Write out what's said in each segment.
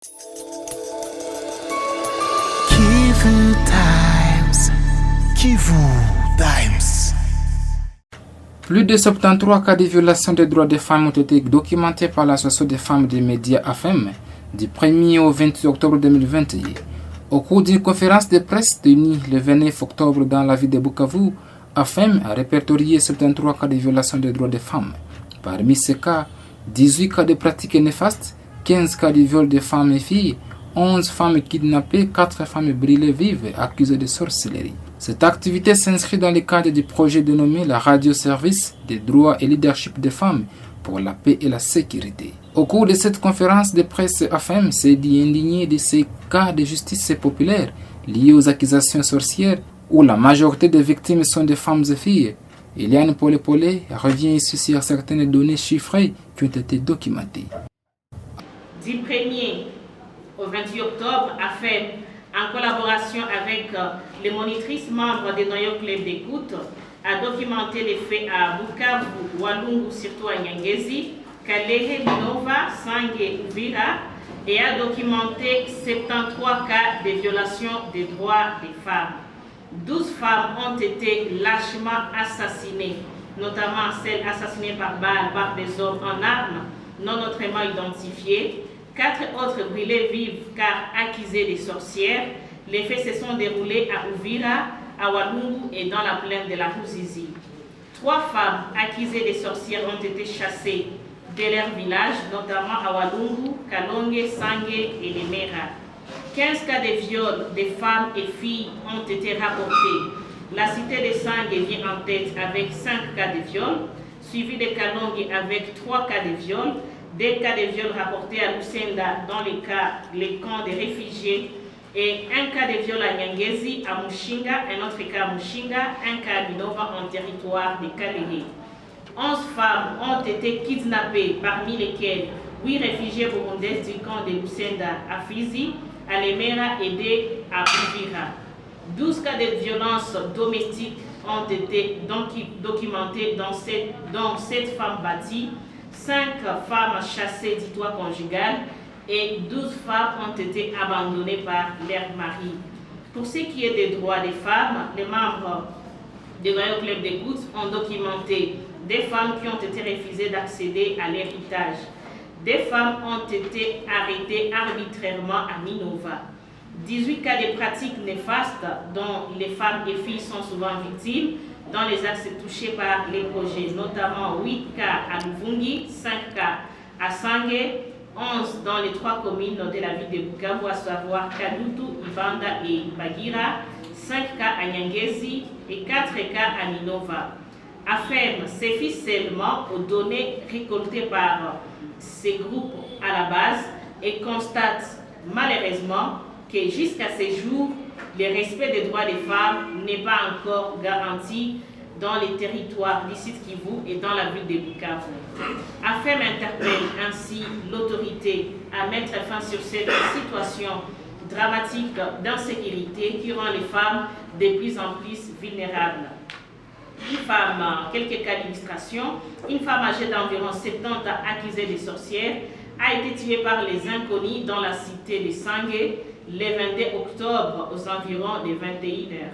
Kivu Times. Kivu Times. Plus de 73 cas de violation des droits des femmes ont été documentés par l'Association des femmes des médias AFEM du 1er au 28 octobre 2021. Au cours d'une conférence de presse tenue le 29 octobre dans la ville de Bukavu, AFEM a répertorié 73 cas de violation des droits des femmes. Parmi ces cas, 18 cas de pratiques néfastes, 15 cas de viol de femmes et filles, 11 femmes kidnappées, 4 femmes brûlées vives accusées de sorcellerie. Cette activité s'inscrit dans le cadre du projet dénommé la Radio-Service des droits et leadership des femmes pour la paix et la sécurité. Au cours de cette conférence de presse, AFEM s'est dit indigné de ces cas de justice populaire liés aux accusations sorcières où la majorité des victimes sont des femmes et filles. Eliane Polé revient ici sur certaines données chiffrées qui ont été documentées. Du 1er au 28 octobre, AFEM, en collaboration avec les monitrices membres des noyaux clubs d'écoute, a documenté les faits à Bukavu, Walungu, surtout à Nyangezi, Kalehe, Minova, Sange, Uvira, et a documenté 73 cas de violation des droits des femmes. 12 femmes ont été lâchement assassinées, notamment celles assassinées par balle par des hommes en armes non autrement identifiés. 4 autres brûlées vives car accusées des sorcières. Les faits se sont déroulés à Uvira, à Walungu et dans la plaine de la Ruzizi. 3 femmes accusées des sorcières ont été chassées de leur village, notamment à Walungu, Kalonge, Sange et Lemera. 15 cas de viol des femmes et filles ont été rapportés. La cité de Sange vient en tête avec 5 cas de viol, suivi de Kalonge avec 3 cas de viol, des cas de viol rapportés à Lucenda dans les camps des réfugiés et un cas de viol à Nyangezi, à Mushinga, un autre cas à Mushinga, un cas à Minova en territoire de Kalehe. 11 femmes ont été kidnappées, parmi lesquelles 8 réfugiés burundaises du camp de Lucenda à Fizi, à Lemera et à Uvira. 12 cas de violence domestique ont été documentés dont 7 femmes battues, 5 femmes chassées du toit conjugal et 12 femmes ont été abandonnées par leur mari. Pour ce qui est des droits des femmes, les membres des Royal Club d'écoute ont documenté des femmes qui ont été refusées d'accéder à l'héritage. Des femmes ont été arrêtées arbitrairement à Minova. 18 cas de pratiques néfastes dont les femmes et filles sont souvent victimes dans les axes touchés par les projets, notamment 8 cas à Luvungi, 5 cas à Sange, 11 dans les 3 communes de la ville de Bukavu, à savoir Kadutu, Ibanda et Bagira, 5 cas à Nyangezi et 4 cas à Minova. AFEM se fie seulement aux données récoltées par ces groupes à la base et constate malheureusement que jusqu'à ce jour, le respect des droits des femmes n'est pas encore garanti dans les territoires du site Kivu et dans la ville de Bukavu. AFEM interpelle ainsi l'autorité à mettre fin sur cette situation dramatique d'insécurité qui rend les femmes de plus en plus vulnérables. Quelques cas d'illustration, une femme âgée d'environ 70 ans accusée de sorcière a été tuée par les inconnus dans la cité de Sange le 22 octobre aux environs de 21h.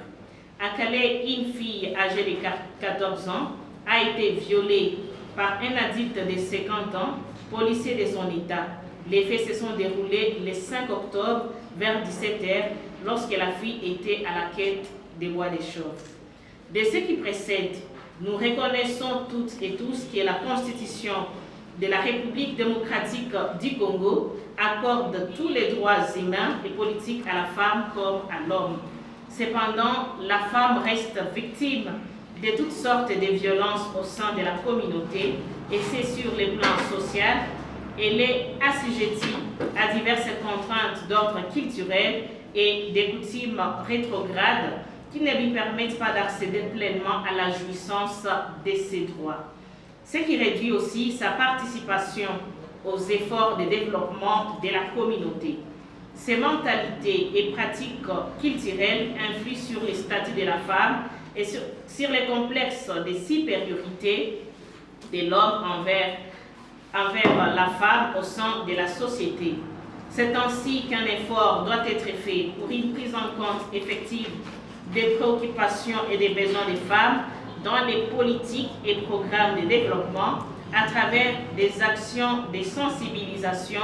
À Calais, une fille âgée de 14 ans a été violée par un adulte de 50 ans, policier de son état. Les faits se sont déroulés le 5 octobre vers 17h lorsque la fille était à la quête des bois des chauves. De ce qui précède, nous reconnaissons toutes et tous que la Constitution de la République démocratique du Congo accorde tous les droits humains et politiques à la femme comme à l'homme. Cependant, la femme reste victime de toutes sortes de violences au sein de la communauté et c'est sur le plan social. Elle est assujettie à diverses contraintes d'ordre culturel et des coutumes rétrogrades qui ne lui permettent pas d'accéder pleinement à la jouissance de ses droits. Ce qui réduit aussi sa participation aux efforts de développement de la communauté. Ces mentalités et pratiques culturelles influent sur le statut de la femme et sur les complexes de supériorité de l'homme envers la femme au sein de la société. C'est ainsi qu'un effort doit être fait pour une prise en compte effective des préoccupations et des besoins des femmes dans les politiques et programmes de développement à travers des actions de sensibilisation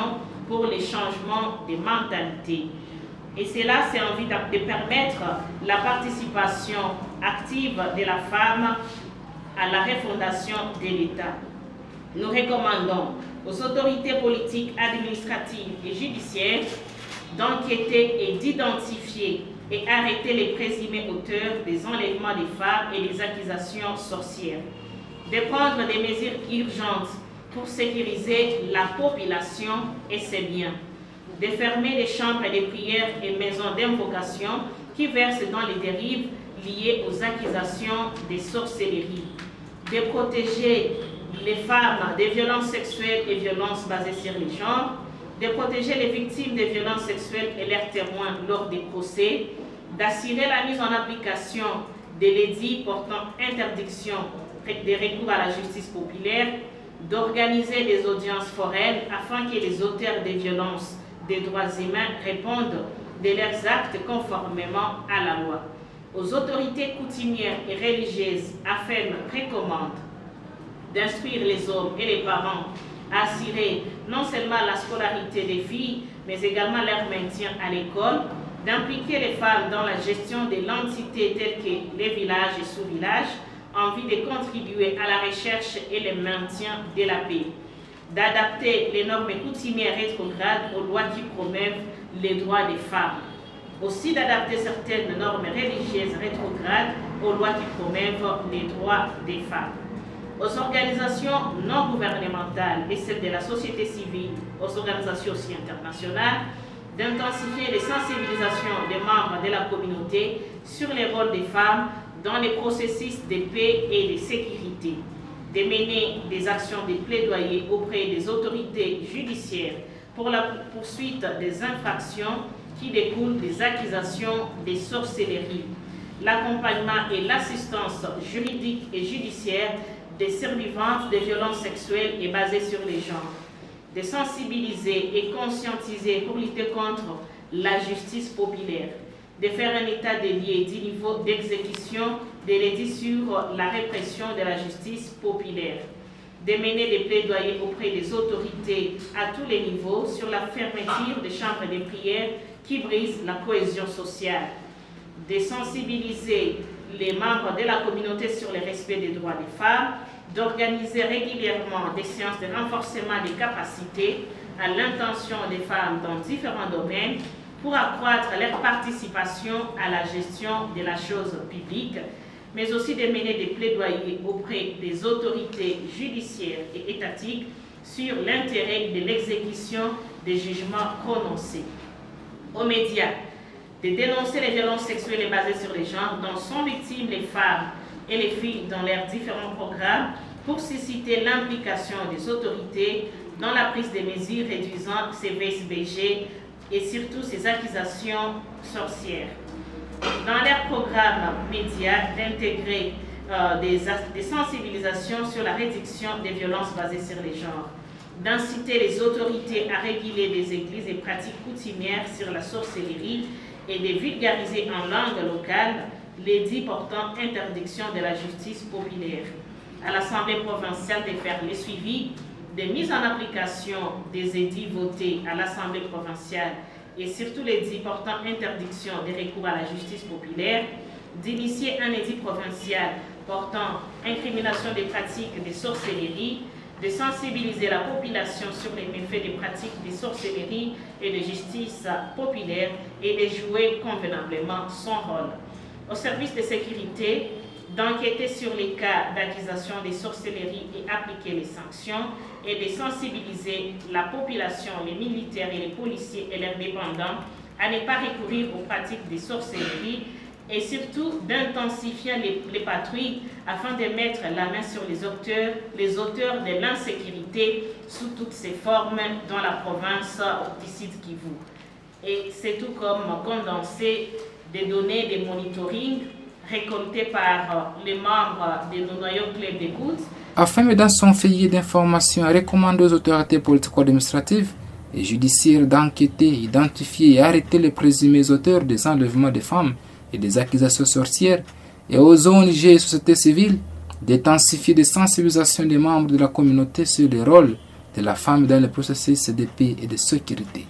pour les changements de mentalité. Et cela, c'est en vue de permettre la participation active de la femme à la refondation de l'État. Nous recommandons aux autorités politiques, administratives et judiciaires d'enquêter et d'identifier et arrêter les présumés auteurs des enlèvements des femmes et des accusations sorcières, de prendre des mesures urgentes pour sécuriser la population et ses biens, de fermer les chambres de prière et maisons d'invocation qui versent dans les dérives liées aux accusations de sorcellerie, de protéger les femmes des violences sexuelles et violences basées sur les genres, de protéger les victimes de violences sexuelles et leurs témoins lors des procès, d'assurer la mise en application de l'édit portant interdiction des recours à la justice populaire, d'organiser des audiences foraines afin que les auteurs des violences des droits humains répondent de leurs actes conformément à la loi. Aux autorités coutumières et religieuses, AFEM recommande d'instruire les hommes et les parents à assurer non seulement la scolarité des filles, mais également leur maintien à l'école, d'impliquer les femmes dans la gestion de l'entité telles que les villages et sous-villages, en vue de contribuer à la recherche et le maintien de la paix, d'adapter les normes coutumières rétrogrades aux lois qui promeuvent les droits des femmes, aussi d'adapter certaines normes religieuses rétrogrades aux lois qui promeuvent les droits des femmes, aux organisations non gouvernementales et celles de la société civile, aux organisations aussi internationales, d'intensifier les sensibilisations des membres de la communauté sur les rôles des femmes dans les processus de paix et de sécurité, de mener des actions de plaidoyer auprès des autorités judiciaires pour la poursuite des infractions qui découlent des accusations de sorcellerie, l'accompagnement et l'assistance juridique et judiciaire des survivantes de violences sexuelles et basées sur les genres, de sensibiliser et conscientiser pour lutter contre la justice populaire, de faire un état des lieux du niveau d'exécution de l'édit sur la répression de la justice populaire, de mener des plaidoyers auprès des autorités à tous les niveaux sur la fermeture des chambres de prière qui brisent la cohésion sociale, de sensibiliser les membres de la communauté sur le respect des droits des femmes, d'organiser régulièrement des séances de renforcement des capacités à l'intention des femmes dans différents domaines pour accroître leur participation à la gestion de la chose publique, mais aussi de mener des plaidoyers auprès des autorités judiciaires et étatiques sur l'intérêt de l'exécution des jugements prononcés. Aux médias, de dénoncer les violences sexuelles basées sur les genres dont sont victimes les femmes et les filles dans leurs différents programmes pour susciter l'implication des autorités dans la prise des mesures réduisant ces VSBG et surtout ces accusations sorcières. Dans leurs programmes médias, d'intégrer des sensibilisations sur la réduction des violences basées sur les genres, d'inciter les autorités à réguler les églises et pratiques coutumières sur la sorcellerie et de vulgariser en langue locale l'édit portant interdiction de la justice populaire. À l'Assemblée provinciale de faire le suivi des mises en application des édits votés à l'Assemblée provinciale et surtout l'édit portant interdiction des recours à la justice populaire, d'initier un édit provincial portant incrimination des pratiques de sorcellerie, de sensibiliser la population sur les méfaits des pratiques de sorcellerie et de justice populaire et de jouer convenablement son rôle. Au service de sécurité, d'enquêter sur les cas d'accusation de sorcellerie et appliquer les sanctions et de sensibiliser la population, les militaires et les policiers et leurs dépendants à ne pas recourir aux pratiques de sorcellerie et surtout d'intensifier les patrouilles afin de mettre la main sur les auteurs de l'insécurité sous toutes ses formes dans la province du Sud Kivu. Et c'est tout comme condenser des données de monitoring récoltées par les membres de nos noyaux clubs d'écoute. Afin, dans son feuillet d'information, recommande aux autorités politico-administratives et judiciaire d'enquêter, identifier et arrêter les présumés auteurs des enlèvements des femmes et des accusations sorcières, et aux ONG et sociétés civiles d'intensifier des sensibilisations des membres de la communauté sur le rôle de la femme dans le processus de paix et de sécurité.